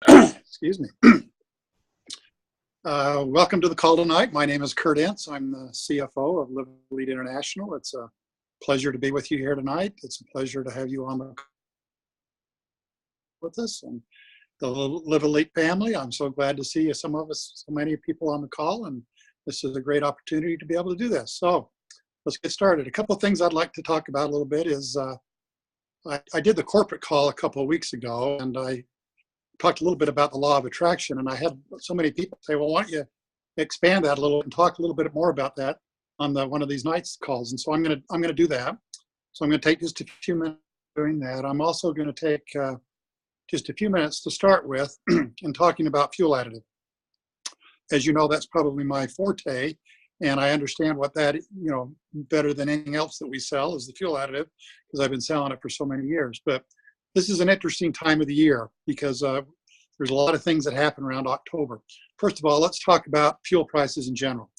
Excuse me. Welcome to the call tonight. My name is Curt Ence. I'm the CFO of Live Elite International. It's a pleasure to be with you here tonight. It's a pleasure to have you on the with us and the Live Elite family. I'm so glad to see so many people on the call, and this is a great opportunity to be able to do this. So let's get started. A couple of things I'd like to talk about a little bit is I did the corporate call a couple of weeks ago, and I talked a little bit about the law of attraction, and I had so many people say, well, why don't you expand that a little and talk a little bit more about that on one of these nights calls. And so I'm gonna do that. So I'm gonna take just a few minutes doing that. I'm also gonna take just a few minutes to start with in talking about fuel additive. As you know, that's probably my forte, and I understand what that, better than anything else that we sell is the fuel additive, because I've been selling it for so many years. But this is an interesting time of the year because there's a lot of things that happen around October. First of all, let's talk about fuel prices in general.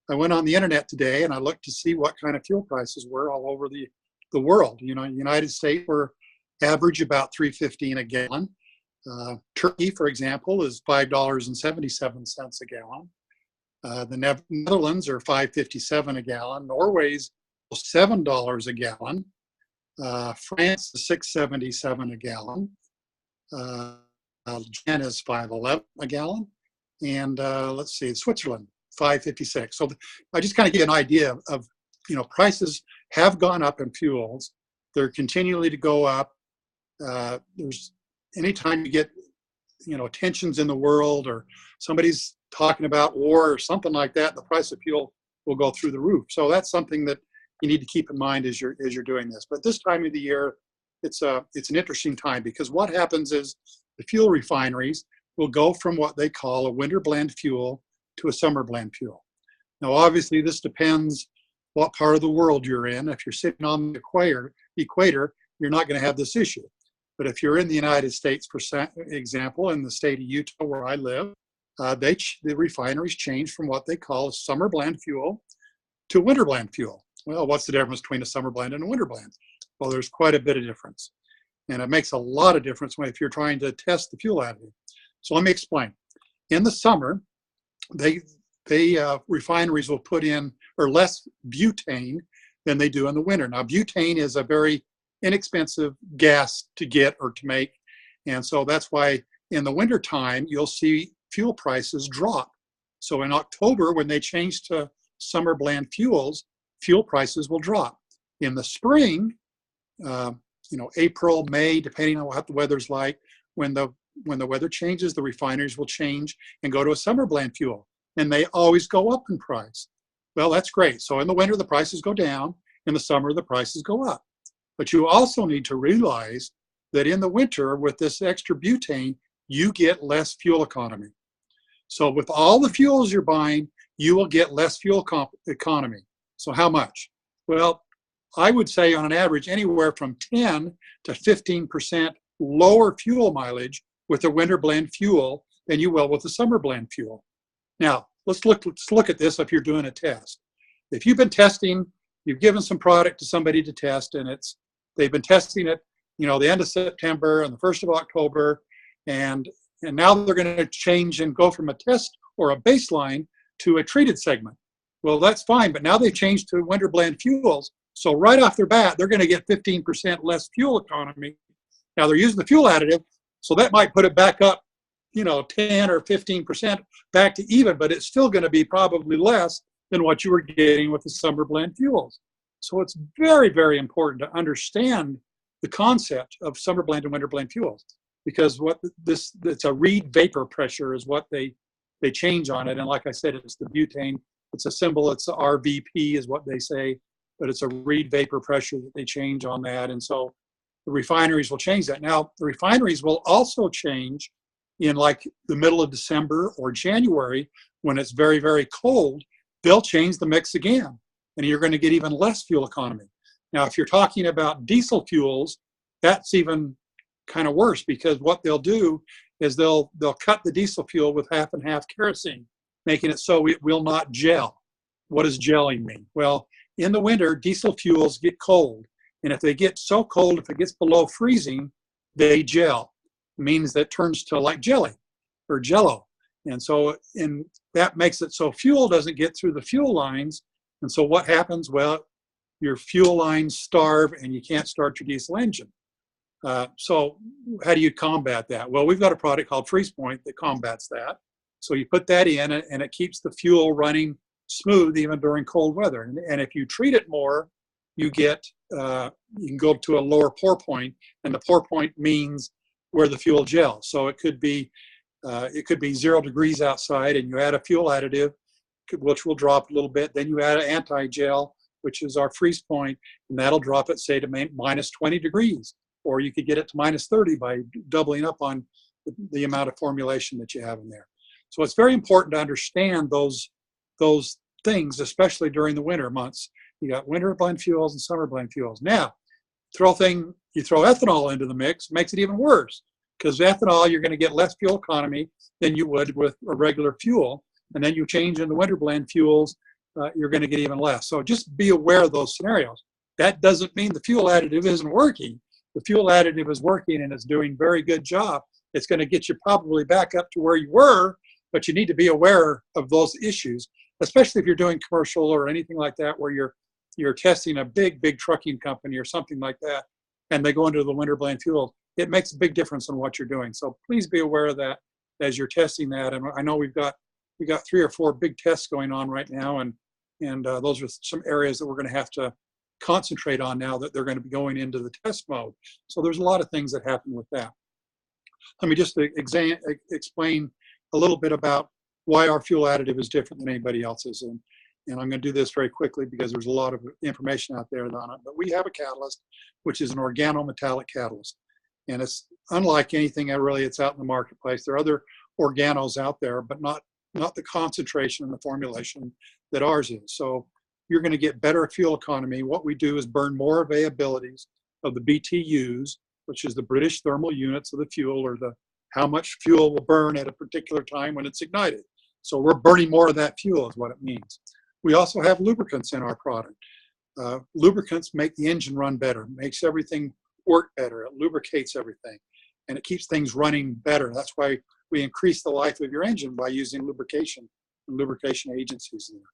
I went on the internet today and I looked to see what kind of fuel prices were all over the world. In the United States, we're average about $3.15 a gallon. Turkey, for example, is $5.77 a gallon. The Netherlands are $5.57 a gallon. Norway's $7 a gallon. France is $6.77 a gallon. Japan is $5.11 a gallon. And let's see, Switzerland, $5.56. So I just kind of give you an idea of, prices have gone up in fuels. They're continually to go up. There's anytime you get, tensions in the world or somebody's talking about war or something like that, the price of fuel will go through the roof. So that's something that you need to keep in mind as you're doing this. But this time of the year, it's an interesting time because what happens is the fuel refineries will go from what they call a winter blend fuel to a summer blend fuel. Now, obviously, this depends what part of the world you're in. If you're sitting on the equator, you're not going to have this issue. But if you're in the United States, for example, in the state of Utah where I live, the refineries change from what they call a summer blend fuel to winter blend fuel. Well, what's the difference between a summer blend and a winter blend? Well, there's quite a bit of difference. And it makes a lot of difference if you're trying to test the fuel additive. So let me explain. In the summer, refineries will put in less butane than they do in the winter. Now, butane is a very inexpensive gas to get or to make. And so that's why in the winter time, you'll see fuel prices drop. So in October, when they change to summer blend fuels, fuel prices will drop. In the spring, April, May, depending on what the weather's like, when the weather changes, the refineries will change and go to a summer blend fuel. And they always go up in price. Well, that's great. So in the winter, the prices go down. In the summer, the prices go up. But you also need to realize that in the winter, with this extra butane, you get less fuel economy. So with all the fuels you're buying, you will get less fuel economy. So how much? Well, I would say on an average, anywhere from 10 to 15% lower fuel mileage with a winter blend fuel than you will with a summer blend fuel. Now, let's look at this if you're doing a test. If you've been testing, you've given some product to somebody to test, and they've been testing it, the end of September and the 1st of October, and now they're going to change and go from a test or a baseline to a treated segment. Well, that's fine, but now they've changed to winter blend fuels. So right off their bat, they're going to get 15% less fuel economy. Now they're using the fuel additive, so that might put it back up, 10 or 15% back to even, but it's still going to be probably less than what you were getting with the summer blend fuels. So it's very, very important to understand the concept of summer blend and winter blend fuels, because it's a Reed vapor pressure is what they change on it. And like I said, it's the butane. It's a symbol. It's the RVP is what they say, but it's a Reed vapor pressure that they change on that. And so the refineries will change that. Now, the refineries will also change in like the middle of December or January when it's very, very cold. They'll change the mix again, and you're going to get even less fuel economy. Now, if you're talking about diesel fuels, that's even kind of worse, because what they'll do is they'll cut the diesel fuel with half and half kerosene, making it so it will not gel. What does gelling mean? Well, in the winter, diesel fuels get cold. And if they get so cold, if it gets below freezing, they gel. means that it turns to like jelly or jello. And so that makes it so fuel doesn't get through the fuel lines. And so what happens? Well, your fuel lines starve and you can't start your diesel engine. So how do you combat that? Well, we've got a product called Freeze Point that combats that. So you put that in and it keeps the fuel running smooth even during cold weather. And if you treat it more, you can go to a lower pour point, and the pour point means where the fuel gels. So it could be 0 degrees outside, and you add a fuel additive, which will drop a little bit. Then you add an anti-gel, which is our freeze point, and that'll drop it, say, to minus 20 degrees. Or you could get it to minus 30 by doubling up on the amount of formulation that you have in there. So it's very important to understand those things, especially during the winter months. You got winter blend fuels and summer blend fuels. Now, you throw ethanol into the mix, makes it even worse, because ethanol, you're going to get less fuel economy than you would with a regular fuel. And then you change into winter blend fuels, you're going to get even less. So just be aware of those scenarios. That doesn't mean the fuel additive isn't working. The fuel additive is working and it's doing a very good job. It's going to get you probably back up to where you were, but you need to be aware of those issues, especially if you're doing commercial or anything like that, where you're testing a big trucking company or something like that, and they go into the winter blend fuel. It makes a big difference in what you're doing. So please be aware of that as you're testing that. And I know we've got 3 or 4 big tests going on right now, and those are some areas that we're going to have to concentrate on now that they're going to be going into the test mode. So there's a lot of things that happen with that. Let me just explain a little bit about why our fuel additive is different than anybody else's. And I'm going to do this very quickly because there's a lot of information out there on it. But we have a catalyst, which is an organometallic catalyst. And it's unlike anything that really it's out in the marketplace. There are other organos out there, but not the concentration and the formulation that ours is. So you're going to get better fuel economy. What we do is burn more availabilities of the BTUs, which is the British thermal units of the fuel, or how much fuel will burn at a particular time when it's ignited. So we're burning more of that fuel is what it means. We also have lubricants in our product. Lubricants make the engine run better, makes everything work better. It lubricates everything, and it keeps things running better. That's why we increase the life of your engine by using lubrication and lubrication agencies in there.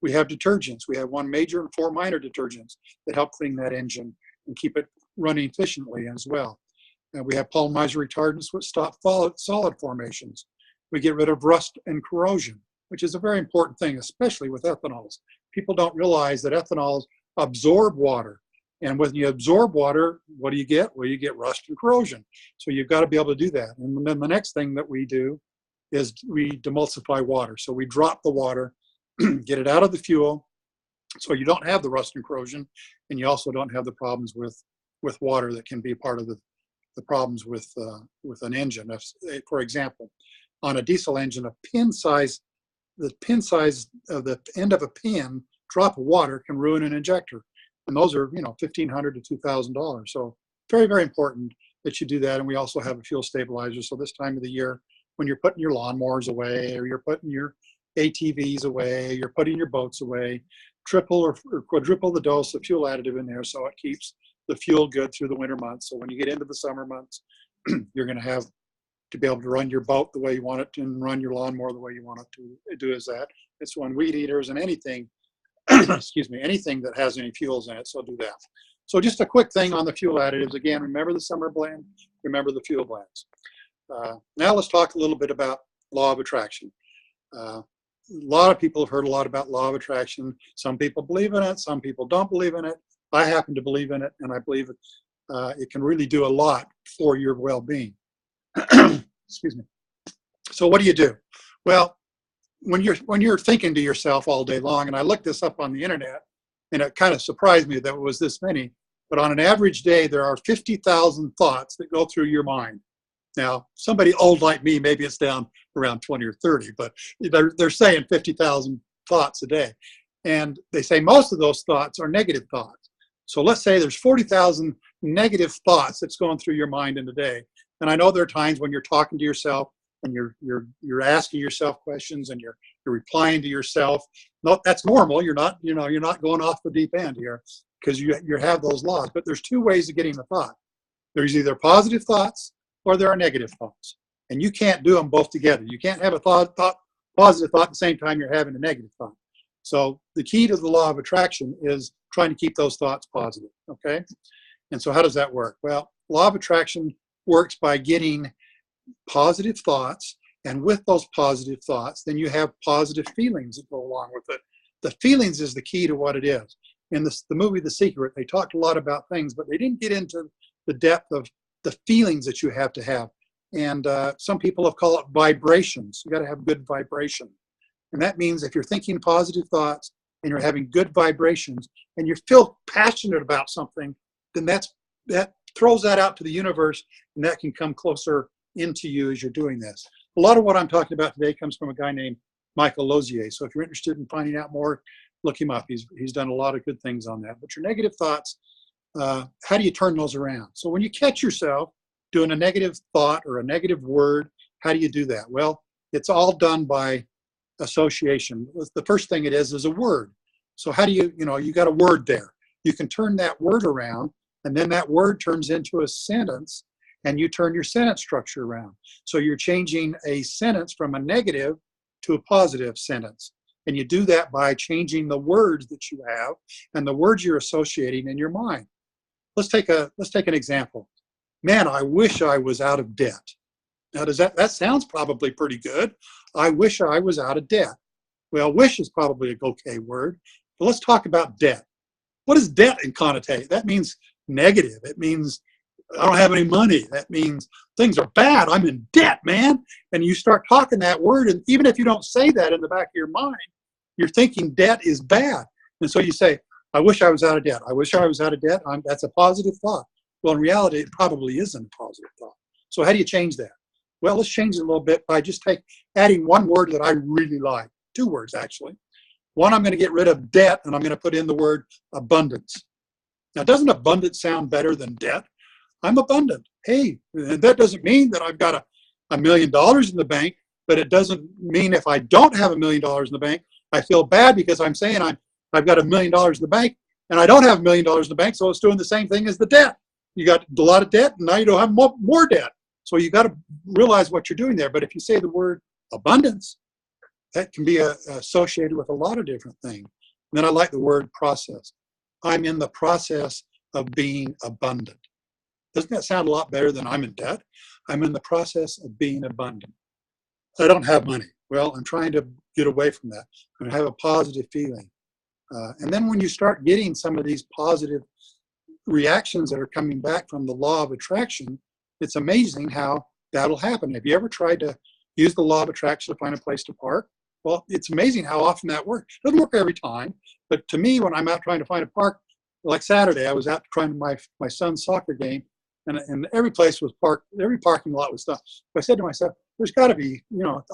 We have detergents. We have 1 major and 4 minor detergents that help clean that engine and keep it running efficiently as well. And we have polymizer retardants which stop solid formations. We get rid of rust and corrosion, which is a very important thing, especially with ethanols. People don't realize that ethanols absorb water. And when you absorb water, what do you get? Well, you get rust and corrosion. So you've got to be able to do that. And then the next thing that we do is we demulsify water. So we drop the water, get it out of the fuel, so you don't have the rust and corrosion, and you also don't have the problems with water that can be part of the problems with an engine. For example, on a diesel engine, the pin size of the end of a pin drop of water can ruin an injector, and those are $1,500 to $2,000. So very, very important that you do that. And we also have a fuel stabilizer. So this time of the year, when you're putting your lawnmowers away, or you're putting your ATVs away, you're putting your boats away, triple or quadruple the dose of fuel additive in there, so it keeps the fuel good through the winter months. So when you get into the summer months, you're going to have to be able to run your boat the way you want it to and run your lawnmower the way you want it to do is that. It's on weed eaters and anything, excuse me, anything that has any fuels in it, so do that. So just a quick thing on the fuel additives. Again, remember the summer blend, remember the fuel blends. Now let's talk a little bit about law of attraction. A lot of people have heard a lot about law of attraction. Some people believe in it, some people don't believe in it. I happen to believe in it, and I believe it can really do a lot for your well-being. Excuse me. So what do you do? Well, when you're thinking to yourself all day long, and I looked this up on the internet, and it kind of surprised me that it was this many, but on an average day, there are 50,000 thoughts that go through your mind. Now, somebody old like me, maybe it's down around 20 or 30, but they're saying 50,000 thoughts a day. And they say most of those thoughts are negative thoughts. So let's say there's 40,000 negative thoughts that's going through your mind in a day. And I know there are times when you're talking to yourself and you're asking yourself questions and you're replying to yourself. No, that's normal. You're not going off the deep end here because you have those laws. But there's 2 ways of getting the thought. There's either positive thoughts or there are negative thoughts. And you can't do them both together. You can't have a positive thought at the same time you're having a negative thought. So the key to the law of attraction is trying to keep those thoughts positive, okay? And so how does that work? Well, law of attraction works by getting positive thoughts, and with those positive thoughts, then you have positive feelings that go along with it. The feelings is the key to what it is. In the movie The Secret, they talked a lot about things, but they didn't get into the depth of the feelings that you have to have. And some people have called it vibrations. You got to have good vibration. And that means if you're thinking positive thoughts and you're having good vibrations and you feel passionate about something, then that throws that out to the universe, and that can come closer into you as you're doing this. A lot of what I'm talking about today comes from a guy named Michael Lozier. So if you're interested in finding out more, look him up. He's done a lot of good things on that. But your negative thoughts, how do you turn those around? So when you catch yourself doing a negative thought or a negative word, how do you do that? Well, it's all done by association. The first thing it is a word. So how do you got a word there. You can turn that word around, and then that word turns into a sentence, and you turn your sentence structure around. So you're changing a sentence from a negative to a positive sentence. And you do that by changing the words that you have and the words you're associating in your mind. Let's take an example. Man, I wish I was out of debt. Now, that sounds probably pretty good. I wish I was out of debt. Well, wish is probably an okay word, but let's talk about debt. What does debt connotate? That means negative. It means I don't have any money. That means things are bad. I'm in debt, man. And you start talking that word, and even if you don't say that in the back of your mind, you're thinking debt is bad. And so you say, I wish I was out of debt. I wish I was out of debt. That's a positive thought. Well, in reality, it probably isn't a positive thought. So how do you change that? Well, let's change it a little bit by just adding one word that I really like. Two words, actually. One, I'm going to get rid of debt, and I'm going to put in the word abundance. Now, doesn't abundance sound better than debt? I'm abundant. Hey, and that doesn't mean that I've got $1 million in the bank, but it doesn't mean if I don't have $1 million in the bank, I feel bad because I'm saying I've got $1 million in the bank, and I don't have $1 million in the bank, so it's doing the same thing as the debt. You got a lot of debt, and now you don't have more debt. So you got to realize what you're doing there. But if you say the word abundance, that can be associated with a lot of different things. And then I like the word process. I'm in the process of being abundant. Doesn't that sound a lot better than I'm in debt? I'm in the process of being abundant. I don't have money. Well, I'm trying to get away from that. I'm going to have a positive feeling. And then when you start getting some of these positive reactions that are coming back from the law of attraction, it's amazing how that'll happen. Have you ever tried to use the law of attraction to find a place to park? Well, it's amazing how often that works. It doesn't work every time, but to me, when I'm out trying to find a park, like Saturday, I was out trying my son's soccer game, and every place was parked, every parking lot was stuff. So I said to myself, there's got to be,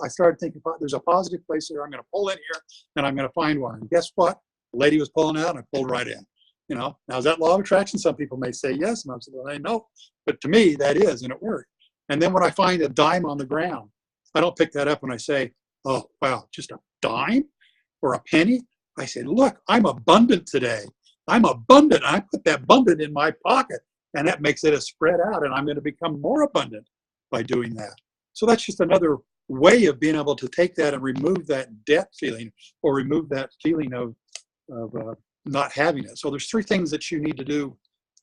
I started thinking, there's a positive place here. I'm going to pull in here, and I'm going to find one. And guess what? The lady was pulling out, and I pulled right in. Now, is that law of attraction? Some people may say yes, and I'm saying no. But to me, that is, and it worked. And then when I find a dime on the ground, I don't pick that up and I say, oh, wow, just a dime or a penny. I say, look, I'm abundant today. I'm abundant. I put that abundant in my pocket, and that makes it a spread out, and I'm going to become more abundant by doing that. So that's just another way of being able to take that and remove that debt feeling, or remove that feeling of not having it. So there's three things that you need to do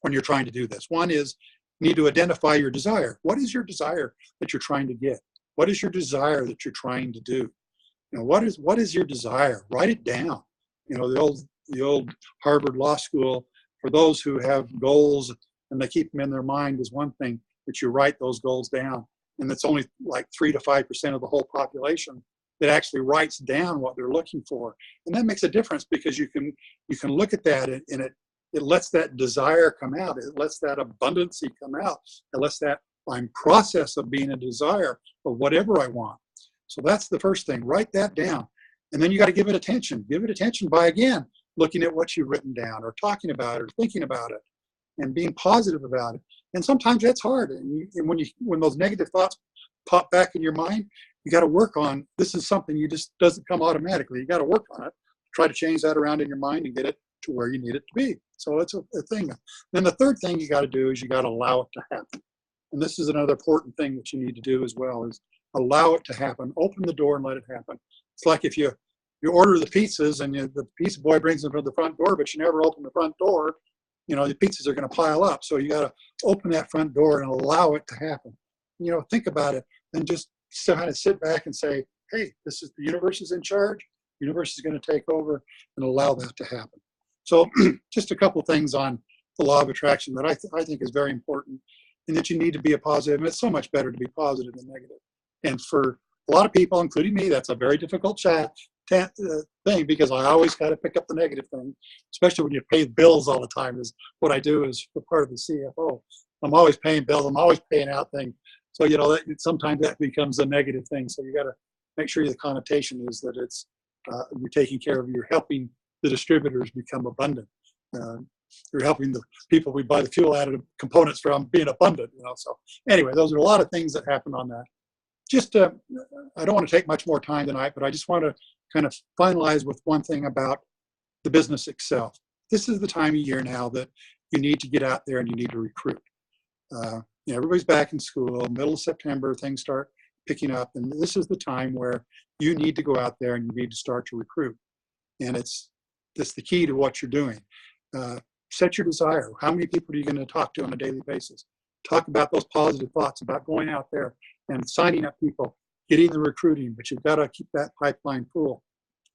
when you're trying to do this. One is you need to identify your desire. What is your desire that you're trying to get? What is your desire that you're trying to do? What is your desire? Write it down. The old Harvard Law School, for those who have goals and they keep them in their mind, is one thing, but you write those goals down. And it's only like 3 to 5% of the whole population that actually writes down what they're looking for. And that makes a difference, because you can look at that, and it lets that desire come out. It lets that abundancy come out. It lets that process of being a desire of whatever I want. So that's the first thing. Write that down. And then you got to give it attention. Give it attention by, again, looking at what you've written down, or talking about it, or thinking about it, and being positive about it. And sometimes that's hard. And when those negative thoughts pop back in your mind, you got to work on, this is something you just doesn't come automatically. You got to work on it. Try to change that around in your mind and get it to where you need it to be. So it's a thing. Then the third thing you got to do is you got to allow it to happen. And this is another important thing that you need to do as well, is allow it to happen. Open the door and let it happen. It's like if you order the pizzas and the pizza boy brings them to the front door, but you never open the front door, the pizzas are going to pile up. So you got to open that front door and allow it to happen. Think about it and just kind of sit back and say, hey, this is the universe is in charge. The universe is going to take over, and allow that to happen. So just a couple things on the law of attraction that I think is very important, and that you need to be a positive. And it's so much better to be positive than negative. And for a lot of people, including me, that's a very difficult thing, because I always got to pick up the negative thing, especially when you pay bills all the time. Is what I do as part of the CFO. I'm always paying bills. I'm always paying out things. So sometimes that becomes a negative thing. So you got to make sure the connotation is that it's you're taking care of. You're helping the distributors become abundant. You're helping the people we buy the fuel additive components from being abundant. So anyway, those are a lot of things that happen on that. Just I don't want to take much more time tonight, but I just want to kind of finalize with one thing about the business itself. This is the time of year now that you need to get out there and you need to recruit. Everybody's back in school, middle of September, things start picking up, and this is the time where you need to go out there and you need to start to recruit. And that's the key to what you're doing. Set your desire. How many people are you going to talk to on a daily basis? Talk about those positive thoughts about going out there and signing up people, getting the recruiting, but you've got to keep that pipeline full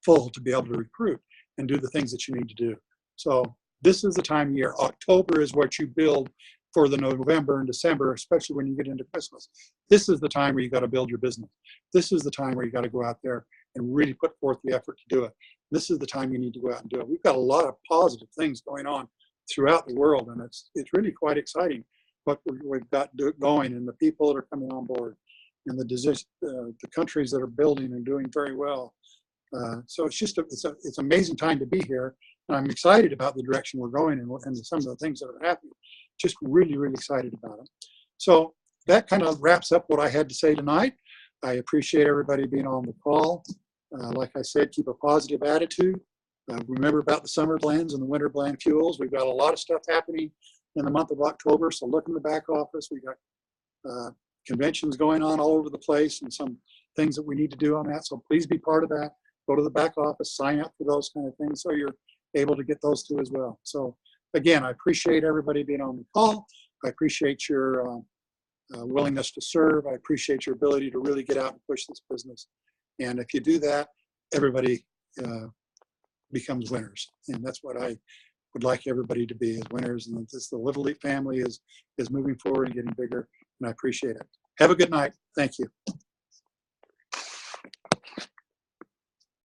to be able to recruit and do the things that you need to do. So this is the time of year. October is what you build for the November and December, especially when you get into Christmas. This is the time where you got to build your business. This is the time where you got to go out there and really put forth the effort to do it. This is the time you need to go out and do it. We've got a lot of positive things going on throughout the world, and it's really quite exciting what we've got going, and the people that are coming on board, and the countries that are building and doing very well. So it's just it's an amazing time to be here, and I'm excited about the direction we're going and some of the things that are happening. Just really, really excited about it. So that kind of wraps up what I had to say tonight. I appreciate everybody being on the call. Like I said, keep a positive attitude. Remember about the summer blends and the winter blend fuels. We've got a lot of stuff happening in the month of October, so look in the back office. We've got conventions going on all over the place and some things that we need to do on that, so please be part of that. Go to the back office, sign up for those kind of things so you're able to get those too as well. So again, I appreciate everybody being on the call. I appreciate your willingness to serve. I appreciate your ability to really get out and push this business. And if you do that, everybody becomes winners. And that's what I would like everybody to be, as winners. And this, the Live Elite family is moving forward and getting bigger. And I appreciate it. Have a good night. Thank you.